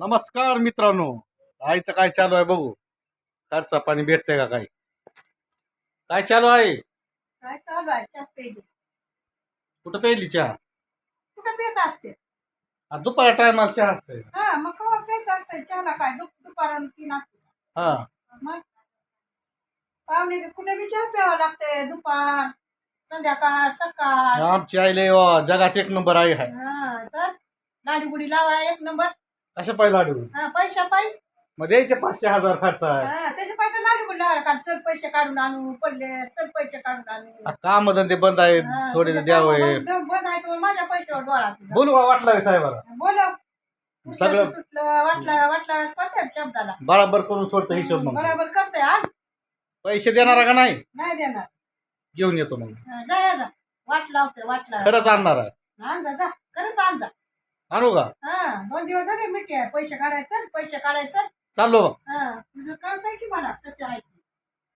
नमस्कार मित्रांनो, आईचं काय चालू आहे बघू. खर्चा पाणी भेटतंय का काय? काय चालू आहे? काय चालू आहे? चहा पेली. कुठं प्यायली चहा? कुठं पेत असते? दुपारा टायमाला चहा असतंय. हा, मग केव्हा पेच असते चहाला? काय दुपारून 3 असते? हा, मग पाहुणे कुठे बी चहा प्यावं लागते, दुपार, संध्याकाळ, सकाळ. आमची आई लय वा, जगात एक नंबर आई आहे. हा, तर लाडी गुडी लावा 1 नंबर. कशा पाहिजे लाडू? हा, पैसा पाहिजे. मग द्यायचे 500,000 खर्च आहे. हा, त्याचे पैसे लाडी गुडी लावा का? चल पैसे काढून आणू, पडले चल पैसे काढून आणू. काम धंदे बंद आहे, हा, थोडे तुझं द्यावं. काम बंद आहे तर माझ्या पैशावर डोळा तुझा. बोलू का वाटलं का साहेबाला? बोलो. सगळं सुटलं वाटलं प्रत्येक शब्दाला बराबर करून सोडतं हिशोब. मग बरोबर करते. हा, पैसे देणार का नाही? नाही देणार. घेऊन येतो मग. हा, जा वाट लावते वाट लाव. खरंच आणणार आहे? आण जा खरंच आण जा. आणू का? हा, 2 दिवस झाले मिठी आहे. पैसे काढायचं पैसे काढायचं. चाललो. हा, तुझं कळतंय की मला.